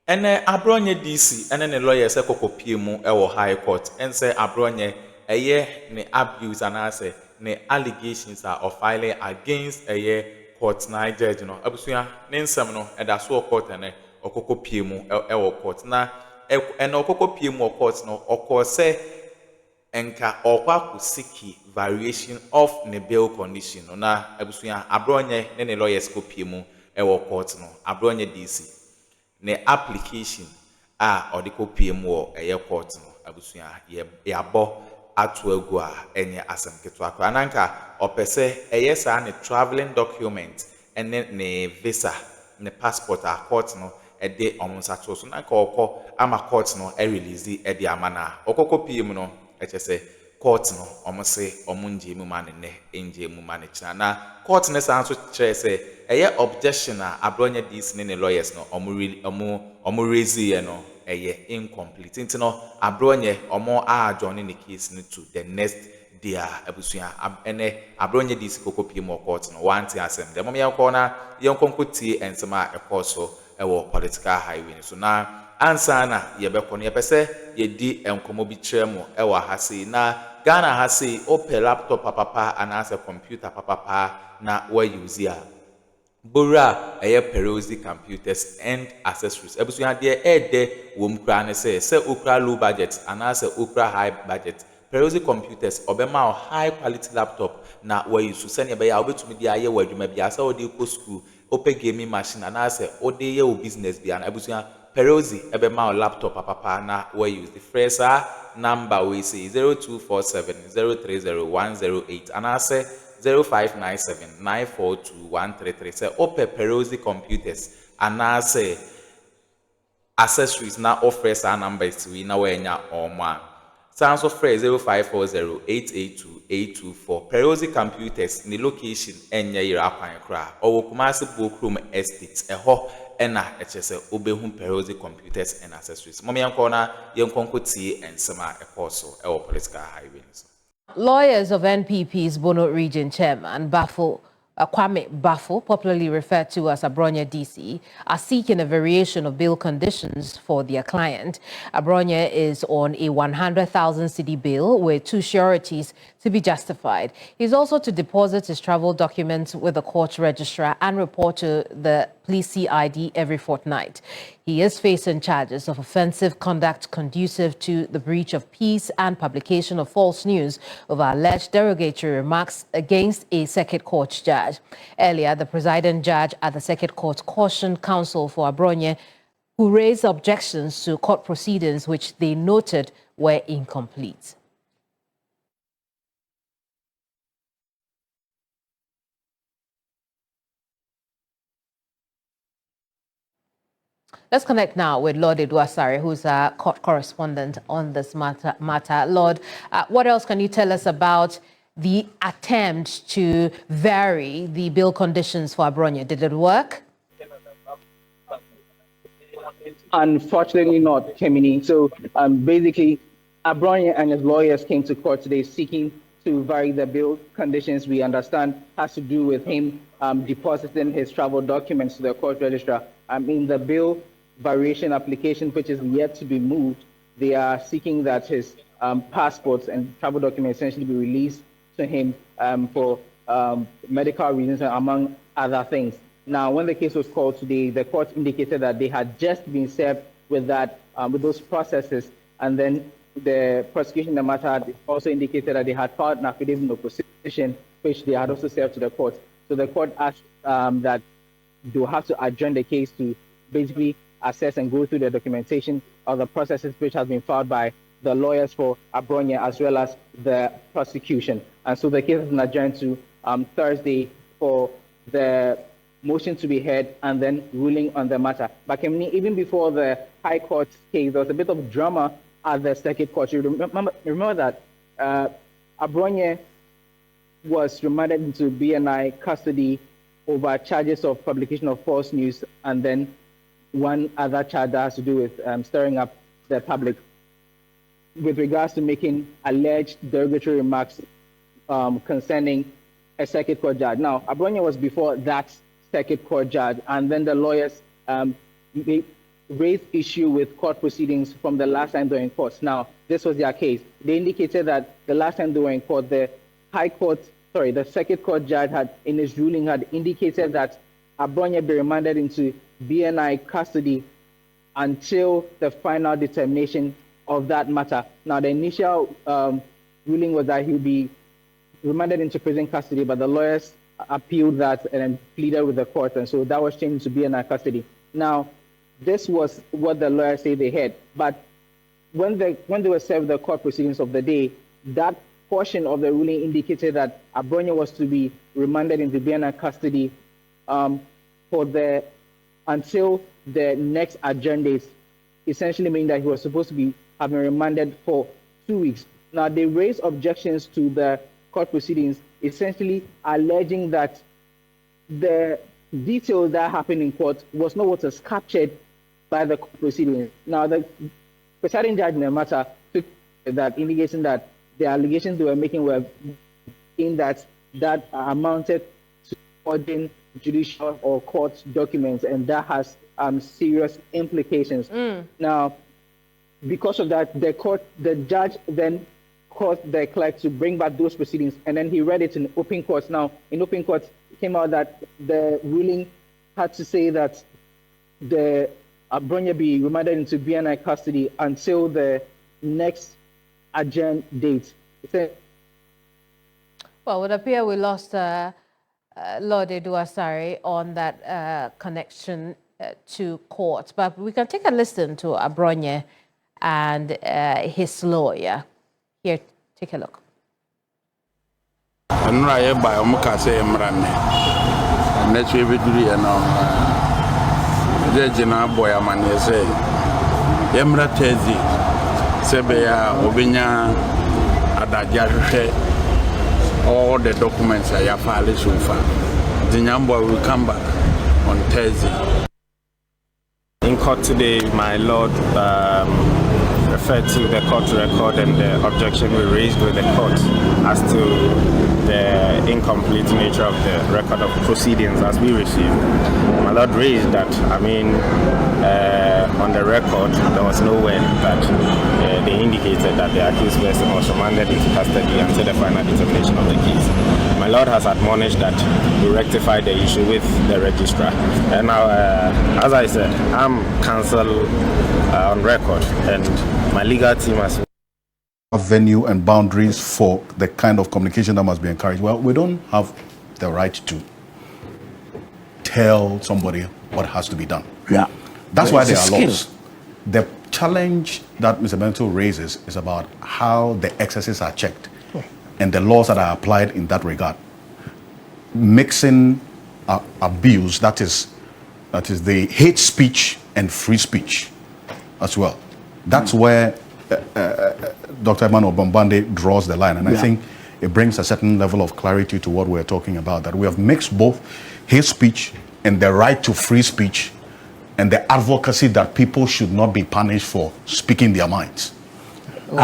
Ene Abronye DC ene ne lawyer se kokopie mu ewo high court ense Abronye ne abuse anase ne allegations are of filing against court na judge no abusua ne nsem no eda so court ene okokopie mu ewo court na ene okokopie mu court no okose enka okwa kusiki variation of ne bail condition no na abusua Abronye ne lawyers kopie mu ewo court no Abronye DC ne application or the PM wo court no abusua yabo atu agu a enye asem keto akwa ananka opese saa ne traveling document ene ne visa ne passport a court no de omunsato so nanka okọ ama court no release de amana okoko PM no echese court no omse omunje mu mane ne nje mu mane china na court ne sanso kire se objection a Abronye this ne lawyers no omu raise no incomplete nti no Abronye omo adjourn the case no to the next day abusua ene Abronye this kokopie mo court no wanti asem de mom yakọ na yenkonkotie ensema ekoso ewo political highway so na ansa na yebekọ no yepese yedi enkomo bi kire mo ewo hase na Ghana hase open laptop papa anase computer papa na we use ya Bora Perosi computers and accessories. Ebusua de wom kra ne se okra low budget and as okra high budget. Perosi computers obema high quality laptop na we use send be ya obetumi dia ye wadwuma bia sa odi ko school open gaming machine and as odi ye o business bia na ebusua Perosi ebema laptop papa na we use the first number we say 0247 030108 and as 0597-942-133. Say Ope Perosi computers and now say accessories now offers our numbers we now wenya or man. Sounds of phrase 0540-882-824. Perosi computers the location enya yira kra or Kumasi Bookroom Estates a ho ena echese obehun Perosi computers and accessories. Mommy yankona yankonko tie and sama ekoso e political highways. Lawyers of NPP's Bono Region Chairman Kwame Bafo, popularly referred to as Abronye DC, are seeking a variation of bail conditions for their client. Abronye is on a 100,000 cedi bail with 2 sureties to be justified. He's also to deposit his travel documents with the court registrar and report to the police CID every fortnight. He is facing charges of offensive conduct conducive to the breach of peace and publication of false news over alleged derogatory remarks against a circuit court judge. Earlier, the presiding judge at the circuit court cautioned counsel for Abronye, who raised objections to court proceedings which they noted were incomplete. Let's connect now with Lord Edwasare, who's a court correspondent on this matter. Lord, what else can you tell us about the attempt to vary the bail conditions for Abronye? Did it work? Unfortunately not, Kemini. So basically, Abronye and his lawyers came to court today seeking to vary the bail conditions. We understand has to do with him depositing his travel documents to the court registrar. In the bail variation application, which is yet to be moved, they are seeking that his passports and travel documents essentially be released to him for medical reasons, among other things. Now, when the case was called today, the court indicated that they had just been served with that, with those processes, and then the prosecution in the matter had also indicated that they had filed an affidavit of opposition, which they had also served to the court. So the court asked that they will have to adjourn the case to basically assess and go through the documentation of the processes which has been filed by the lawyers for Abronye as well as the prosecution. And so the case has been adjourned to Thursday for the motion to be heard and then ruling on the matter. But even before the High Court case, there was a bit of drama at the Circuit Court. You remember that Abronye was remanded into BNI custody over charges of publication of false news, and then one other charge that has to do with stirring up the public with regards to making alleged derogatory remarks concerning a circuit court judge. Now, Abronye was before that circuit court judge, and then the lawyers raised issue with court proceedings from the last time they were in court. Now, this was their case. They indicated that the last time they were in court, the circuit court judge had, in his ruling, had indicated that Abronye be remanded into BNI custody until the final determination of that matter. Now, the initial ruling was that he would be remanded into prison custody, but the lawyers appealed that and then pleaded with the court, and so that was changed to BNI custody. Now, this was what the lawyers say they had, but when they were served the court proceedings of the day, that portion of the ruling indicated that Abronye was to be remanded into BNI custody until the next adjourned days, essentially meaning that he was supposed to be having remanded for 2 weeks. Now, they raised objections to the court proceedings, essentially alleging that the details that happened in court was not what was captured by the court proceedings. Now, the presiding judge in the matter took that indication that the allegations they were making were in that amounted to forging judicial or court documents, and that has serious implications. Now, because of that, the judge then caused the clerk to bring back those proceedings, and then he read it in open court. Now, in open court, it came out that the ruling had to say that the Abronye be remanded into BNI custody until the next adjourned date. Well, it would appear we lost Lord Addo Asare on that connection to court, but we can take a listen to Abronye and his lawyer. Here, take a look. All the documents I have filed so far. The number will come back on Thursday. In court today, my lord referred to the court record and the objection we raised with the court as to the incomplete nature of the record of proceedings as we received. My lord raised that, on the record, there was nowhere that they indicated that the accused person was remanded into custody until the final determination of the case. My lord has admonished that we rectify the issue with the registrar. And now, as I said, I'm counsel on record, and my legal team has venue and boundaries for the kind of communication that must be encouraged. Well, we don't have the right to tell somebody what has to be done. Yeah. That's why there are laws. The challenge that Mr. Bento raises is about how the excesses are checked and the laws that are applied in that regard. Mixing abuse, that is the hate speech and free speech as well. That's where Dr. Emmanuel Bombande draws the line, and I think it brings a certain level of clarity to what we're talking about, that we have mixed both hate speech and the right to free speech and the advocacy that people should not be punished for speaking their minds. The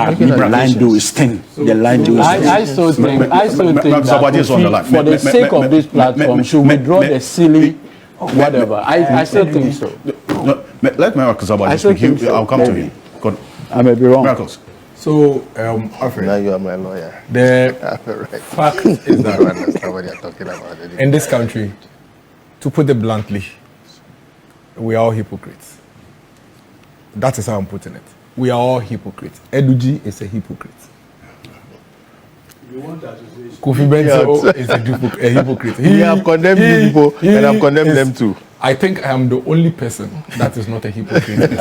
line do is thin. The line do is thin. I so think that for the sake of this platform, should withdraw the silly whatever. I still think so. Let me ask somebody speak. I'll come to him. I may be wrong. Miracles. So, Alfred, now you are my lawyer. The right. fact is that I don't understand what you're talking about. in this country, to put it bluntly, we are all hypocrites. That is how I'm putting it. We are all hypocrites. Eduji is a hypocrite. Kofi Bento is a hypocrite. He have condemned you people, and I've condemned them too. I think I am the only person that is not a hypocrite.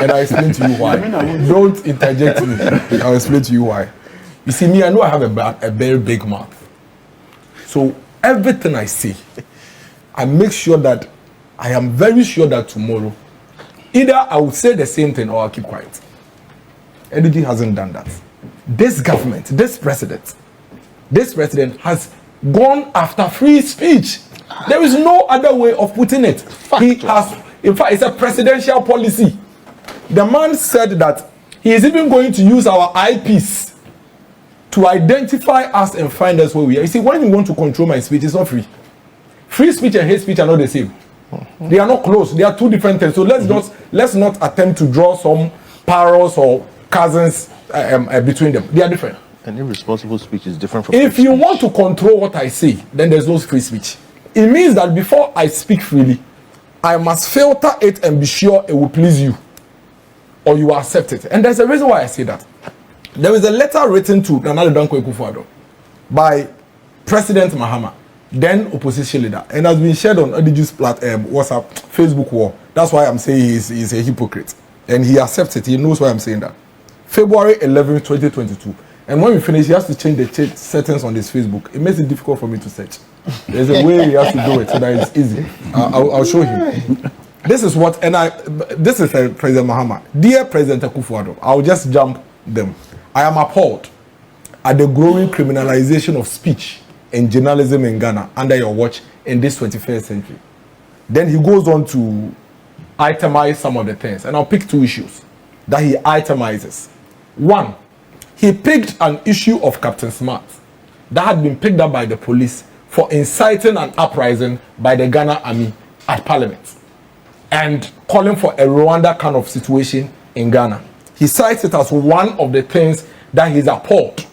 And I'll explain to you why. Don't interject me. I'll explain to you why. You see, me, I know I have a very big mouth. So everything I say, I make sure that I am very sure that tomorrow, either I will say the same thing or I'll keep quiet. Edudi hasn't done that. This government, this president has gone after free speech. There is no other way of putting it. He has, in fact, it's a presidential policy. The man said that he is even going to use our IPs to identify us and find us where we are. You see, when you want to control my speech, it's not free. Free speech and hate speech are not the same. They are not close. They are two different things. So let's not attempt to draw some parallels or cousins between them. They are different. And irresponsible speech is different from if you want to control what I say, then there's no free speech. It means that before I speak freely, I must filter it and be sure it will please you, or you accept it. And there's a reason why I say that. There is a letter written to Nana Danko Akufo-Addo by President Mahama, then opposition leader, and has been shared on Addo's WhatsApp, Facebook wall. That's why I'm saying he's a hypocrite. And he accepts it. He knows why I'm saying that. February 11, 2022. And when we finish, he has to change the settings on his Facebook. It makes it difficult for me to search. There's a way he has to do it so that it's easy. I'll show him. This is what, this is President Mahama. Dear President Akufo-Addo, I'll just jump them. I am appalled at the growing criminalization of speech and journalism in Ghana under your watch in this 21st century. Then he goes on to itemize some of the things, and I'll pick two issues that he itemizes. One, he picked an issue of Captain Smart that had been picked up by the police for inciting an uprising by the Ghana army at Parliament and calling for a Rwanda kind of situation in Ghana. He cites it as one of the things that he's appalled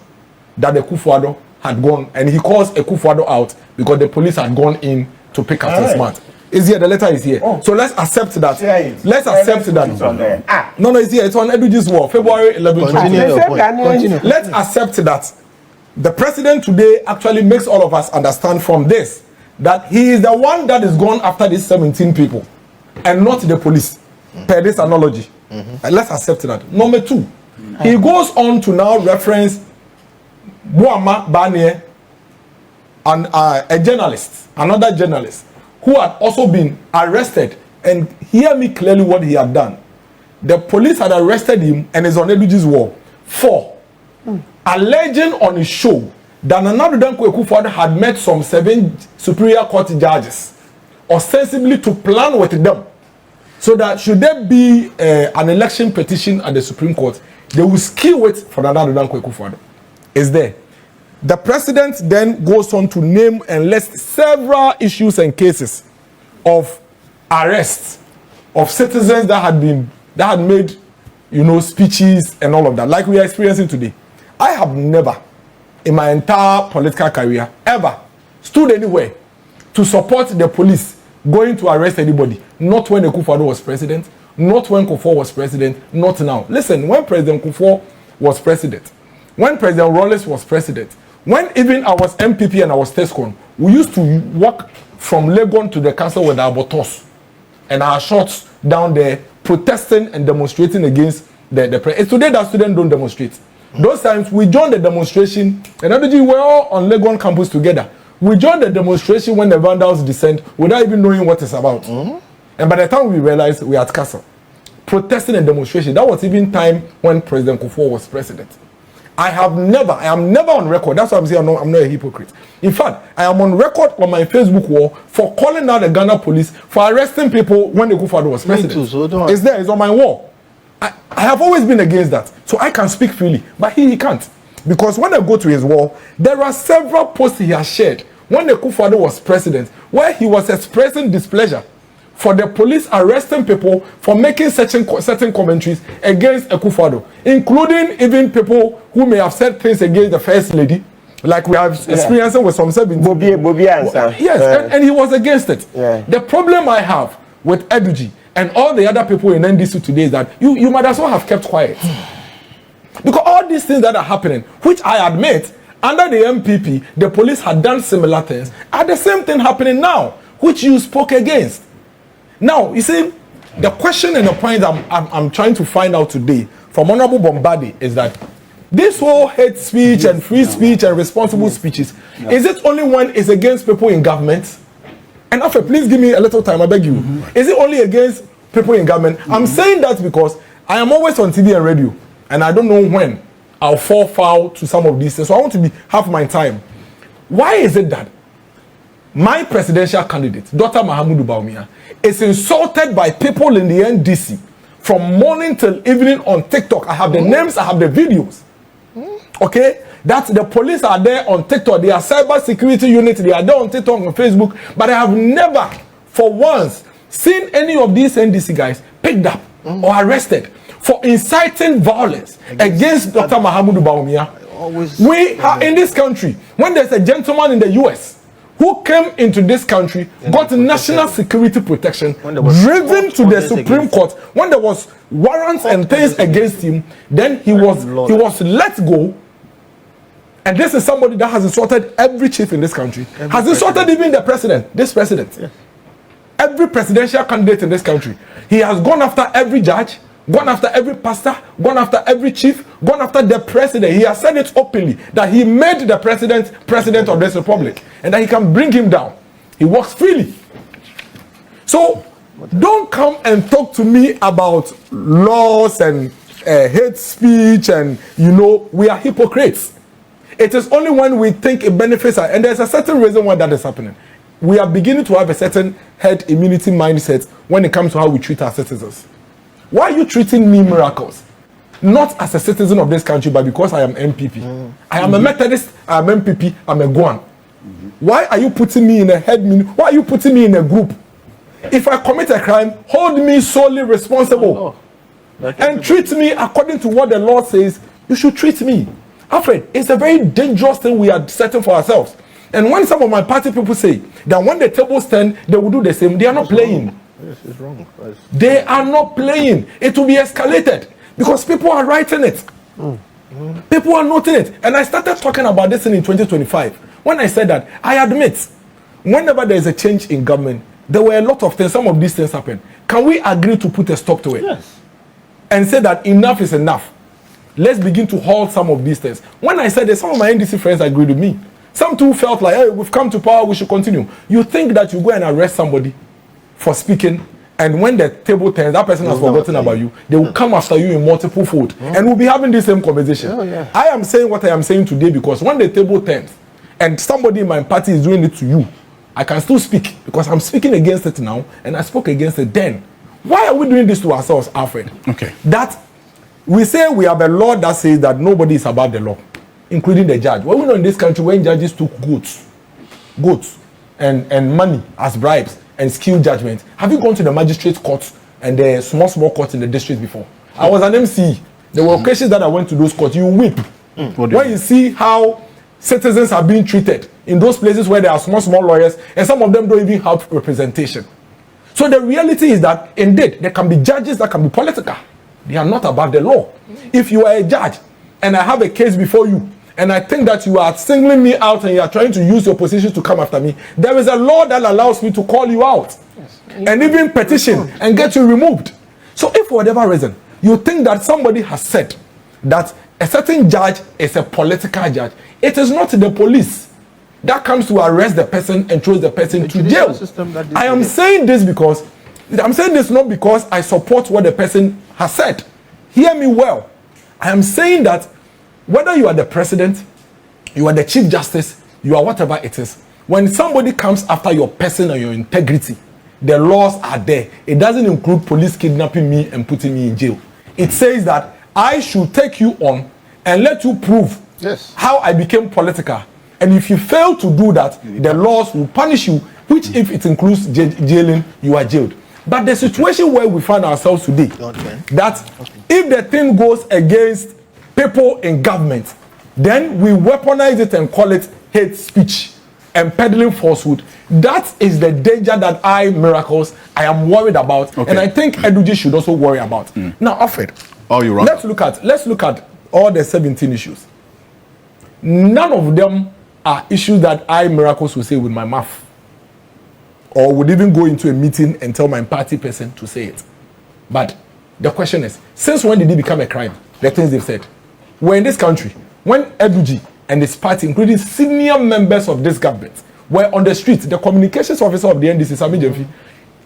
that the Akufo-Addo had gone, and he calls Akufo-Addo out because the police had gone in to pick Captain Smart. Is here, the letter is here. Oh. So let's accept that. Let's accept that. It's on there. No, it's here. It's on Addo's wall, February 11, 2022. Let's accept that. The president today actually makes all of us understand from this that he is the one that is gone after these 17 people and not the police, per this analogy. And let's accept that. Number two, he goes on to now reference Mahama Banye, and a journalist, another journalist, who had also been arrested. And hear me clearly what he had done. The police had arrested him and is on Addo's wall for alleging on his show that Nana Danko Akufo-Addo had met some 7 Superior Court judges ostensibly to plan with them so that should there be an election petition at the Supreme Court, they will skew it for Nana Danko Akufo-Addo. Is there. The president then goes on to name and list several issues and cases of arrests of citizens that had made, speeches and all of that, like we are experiencing today. I have never, in my entire political career, ever stood anywhere to support the police going to arrest anybody. Not when Akufo-Addo was president, not when Kufuor was president, not now. Listen, when President Kufuor was president, when President Rawlings was president, when even I was MPP and I was TESCON, we used to walk from Legon to the council with our botos and our shorts down there, protesting and demonstrating against the president. It's today that students don't demonstrate. Those times we joined the demonstration, and we were all on Legon campus together. We joined the demonstration when the vandals descend without even knowing what it's about. And by the time we realized we were at castle, protesting and demonstration, that was even time when President Kufuor was president. I am never on record. That's why I'm saying I'm not a hypocrite. In fact, I am on record on my Facebook wall for calling out the Ghana police for arresting people when the Akufo-Addo was president. Me too, so it's there, it's on my wall. I have always been against that. So I can speak freely. But he can't. Because when I go to his wall, there are several posts he has shared when the Akufo-Addo was president, where he was expressing displeasure for the police arresting people for making certain commentaries against Akufo-Addo, including even people who may have said things against the First Lady, like we have experiencing with some 17. Yes, and he was against it. The problem I have with Addo and all the other people in NDC today is that you might as well have kept quiet. Because all these things that are happening, which I admit, under the MPP, the police had done similar things, are the same thing happening now, which you spoke against. Now, you see, the question and the point I'm trying to find out today from Honorable Bombardier is that this whole hate speech and free speech and responsible speeches, is it only when it's against people in government? And after, please give me a little time, I beg you. Is it only against people in government? I'm saying that because I am always on TV and radio, and I don't know when I'll fall foul to some of these things. So I want to have my time. Why is it that my presidential candidate, Dr. Mahamudu Bawumia, is insulted by people in the NDC from morning till evening on TikTok? I have the names, I have the videos. Okay? That the police are there on TikTok. They are cyber security unit. They are there on TikTok and Facebook. But I have never, for once, seen any of these NDC guys picked up or arrested for inciting violence against Dr. Mahama Bawumia. We are in this country, when there's a gentleman in the US who came into this country, got national security protection, driven to the Supreme Court, when there was warrants and things against him, then he was let go. And this is somebody that has insulted every chief in this country, has insulted even the president, this president. Yes. Every presidential candidate in this country. He has gone after every judge, gone after every pastor, gone after every chief, gone after the president. He has said it openly that he made the president of this republic and that he can bring him down. He walks freely. So don't come and talk to me about laws and hate speech and, you know, we are hypocrites. It is only when we think it benefits us, and there's a certain reason why that is happening. We are beginning to have a certain herd immunity mindset when it comes to how we treat our citizens. Why are you treating me, Miracles? Not as a citizen of this country, but because I am MPP. I am a Methodist, I am MPP, I'm a Guan. Why are you putting me in a herd? Why are you putting me in a group? If I commit a crime, hold me solely responsible. And treat me according to what the law says you should treat me. Alfred, it's a very dangerous thing we are setting for ourselves. And when some of my party people say that when the tables turn, they will do the same, they are not playing. Yes, it's wrong. They are not playing. It will be escalated because people are writing it. People are noting it. And I started talking about this in 2025. When I said that, I admit, whenever there is a change in government, there were a lot of things, some of these things happen. Can we agree to put a stop to it? Yes. And say that enough is enough? Let's begin to halt some of these things. When I said that, some of my NDC friends agreed with me. Some too felt like, hey, we've come to power, we should continue. You think that you go and arrest somebody for speaking, and when the table turns, that person has forgotten about you, they will come after you in multiple fold, and we'll be having the same conversation. I am saying what I am saying today because when the table turns, and somebody in my party is doing it to you, I can still speak because I'm speaking against it now, and I spoke against it then. Why are we doing this to ourselves, Alfred? Okay. That we say we have a law that says that nobody is above the law, including the judge. Well, we know in this country when judges took goats and money as bribes and skill judgment. Have you gone to the magistrate courts and the small courts in the district before? I was an MC. There were occasions that I went to those courts. You weep when you see how citizens are being treated in those places where there are small lawyers, and some of them don't even have representation. So the reality is that indeed there can be judges that can be political. They are not above the law. If you are a judge and I have a case before you, and I think that you are singling me out and you are trying to use your position to come after me, there is a law that allows me to call you out and even petition and get you removed. So if for whatever reason you think that somebody has said that a certain judge is a political judge, it is not the police that comes to arrest the person and throws the person to jail. I am saying this because I'm saying this not because I support what the person has said. Hear me well. I am saying that whether you are the president, you are the chief justice, you are whatever it is, when somebody comes after your person or your integrity, the laws are there. It doesn't include police kidnapping me and putting me in jail. It says that I should take you on and let you prove how I became political. And if you fail to do that, the laws will punish you, which if it includes jailing, you are jailed. But the situation where we find ourselves today, that if the thing goes against people in government, then we weaponize it and call it hate speech and peddling falsehood. That is the danger that Miracles, I am worried about, and I think Addo should also worry about. Now, Alfred, let's look at all the 17 issues. None of them are issues that Miracles will say with my mouth, or would even go into a meeting and tell my party person to say it. But the question is, since when did it become a crime? The things they've said. We're in this country, when Addo and his party, including senior members of this government, were on the street, the communications officer of the NDC, Sami Jemfi,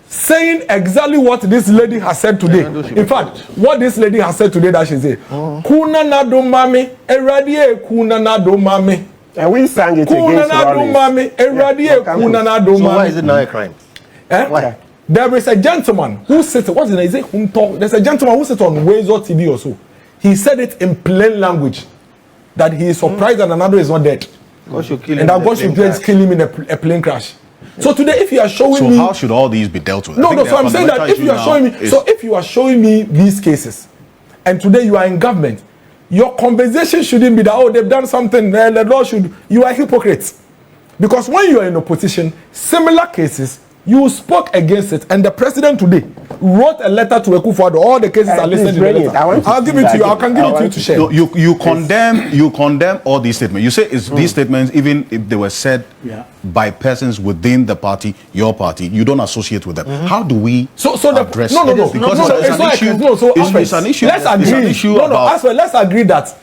saying exactly what this lady has said today. In fact, what this lady has said today that she said, Kuna na do mami, eradie kuna na do mami. And we sang it against Mami, eradie kuna na do mami. So why is it now a crime? Why? There is a gentleman who sits, what's his name? There's a gentleman who sits on Wazo TV or so. He said it in plain language that he is surprised that Addo is not dead. God should kill him and that God should just kill him in a plane crash. So today, if you are showing so me... So how should all these be dealt with? No, so I'm saying that if you are showing me... So if you are showing me these cases, and today you are in government, your conversation shouldn't be that, oh, they've done something, the law should... You are hypocrites. Because when you are in opposition, similar cases, you spoke against it, and the president today wrote a letter to Akufo-Addo. All the cases are listed in the letter. I'll give it to you. I can give it to you to share. No, you condemn all these statements. You say these statements, even if they were said by persons within the party, your party, you don't associate with them. How do we address it? Because it's an issue. Let's agree. Let's agree that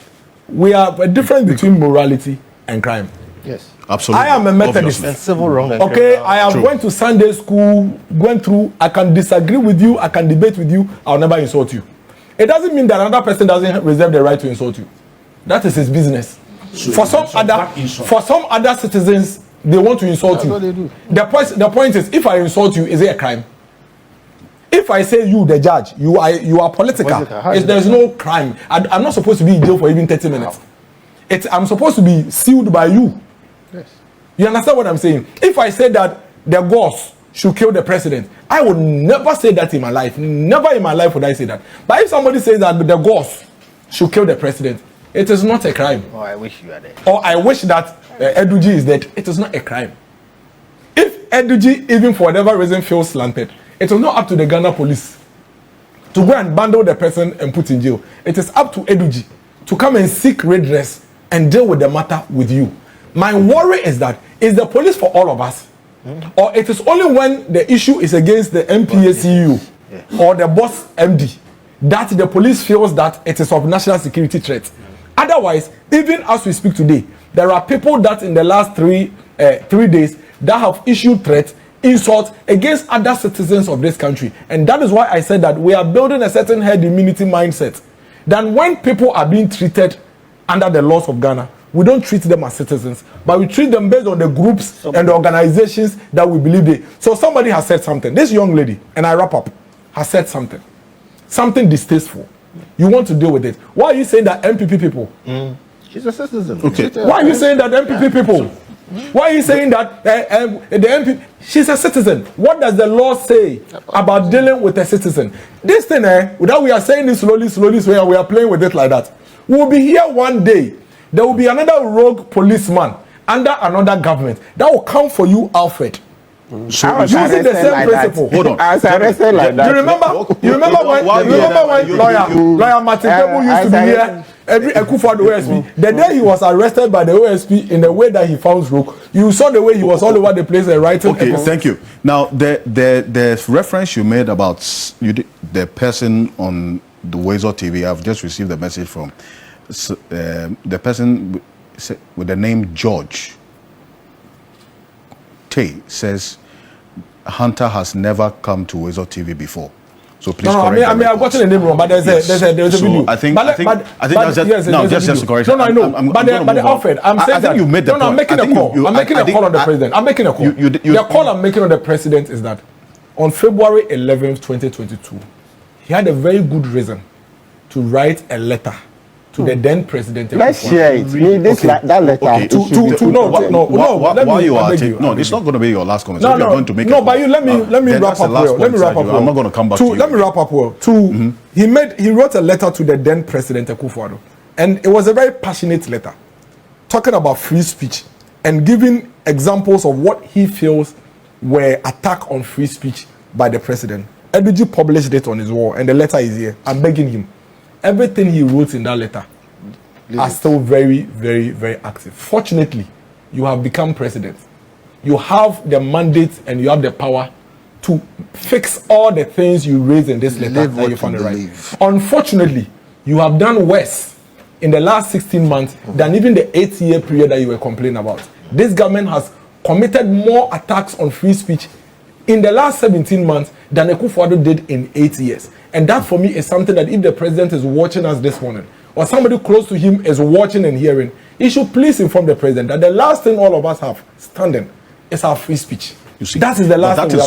we have a difference between morality and crime. Yes. Absolutely. I am a Methodist. And civil wrong. Okay, I have went to Sunday school, went through. I can disagree with you. I can debate with you. I'll never insult you. It doesn't mean that another person doesn't reserve the right to insult you. That is his business. So for some other citizens, they want to insult you. They do. The point is, if I insult you, is it a crime? If I say you, the judge, you are political. There's no crime. I'm not supposed to be in jail for even 30 minutes. I'm supposed to be sealed by you. Yes. You understand what I'm saying? If I say that the boss should kill the president, I would never say that in my life. Never in my life would I say that. But if somebody says that the boss should kill the president, it is not a crime. Oh, I wish you were there. Or I wish that Eddo is dead. It is not a crime. If Eddo, even for whatever reason, feels slanted, it is not up to the Ghana police to go and bundle the person and put in jail. It is up to Eddo to come and seek redress and deal with the matter with you. My worry is that, is the police for all of us? Or it is only when the issue is against the MPA CEO or the boss MD that the police feels that it is of national security threat. Otherwise, even as we speak today, there are people that in the last 3 days that have issued threats, insults against other citizens of this country. And that is why I said that we are building a certain herd immunity mindset. That when people are being treated under the laws of Ghana, we don't treat them as citizens, but we treat them based on the groups and the organizations that we believe in. So somebody has said something. This young lady, and I wrap up, has said something distasteful. You want to deal with it. Why are you saying that MPP people? She's a citizen. Okay. Why are you saying that MPP people? Why are you saying that the MPP? She's a citizen. What does the law say about dealing with a citizen? This thing, that we are saying this slowly, and we are playing with it like that. We will be here one day. There will be another rogue policeman under another government that will come for you, Alfred. So using the same principle. Hold on. I was arrested like that. You remember when lawyer Martin Kebu used to be here every Akufo-Addo OSP. The day he was arrested by the OSP in the way that he found rogue, you saw the way he was all over the place and writing. Okay, thank you. Now the reference you made about the person on the Wezo TV, I've just received a message from the person with the name George Tay says Hunter has never come to Wezo TV before. So please correct. I mean, I've gotten the name wrong, but there's a video. I think that's just a correction. No, I know. But Alfred, I'm saying that you made the point. I'm making a call. I'm making a call on the president. I'm making a call. The call I'm making on the president is that on February 11th, 2022, he had a very good reason to write a letter to the then president. Let's share it. That letter. Okay. No, it's not going to be your last comment. No, but let me wrap up well. Let me wrap up well. I'm not going to come back to you. Let me wrap up well. He wrote a letter to the then president Akufo-Addo, and it was a very passionate letter, talking about free speech and giving examples of what he feels were attack on free speech by the president. Eddo published it on his wall, and the letter is here. I'm begging him. Everything he wrote in that letter are still very, very, very active. Fortunately, you have become president. You have the mandate and you have the power to fix all the things you raised in this letter that you found right. Unfortunately, you have done worse in the last 16 months than even the 8-year period that you were complaining about. This government has committed more attacks on free speech in the last 17 months than Akufo-Addo did in 8 years. And that for me is something that if the president is watching us this morning, or somebody close to him is watching and hearing, he should please inform the president that the last thing all of us have standing is our free speech. You see, that is the last thing.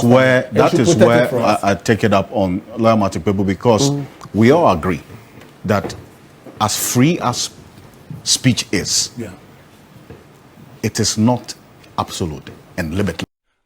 That is where I take it up on Lawyer Martin Kebu, because we all agree that as free as speech is, it is not absolute and limitless.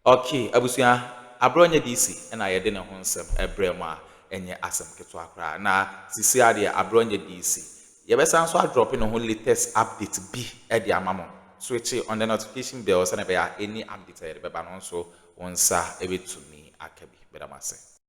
Okay, abusua Abronye DC na yɛde ne ho nsɛm ɛbrɛ mu a ɛnyɛ asɛm ketewa koraa na sisi ade Abronye DC yɛbɛsan so adrop ne ho latest update bi ɛde ama mo switch on the notification bell sɛ na bɛyɛ any update a yɛde bɛba no nso wɔn nsa ɛbɛtumi aka bi bɛdam ase.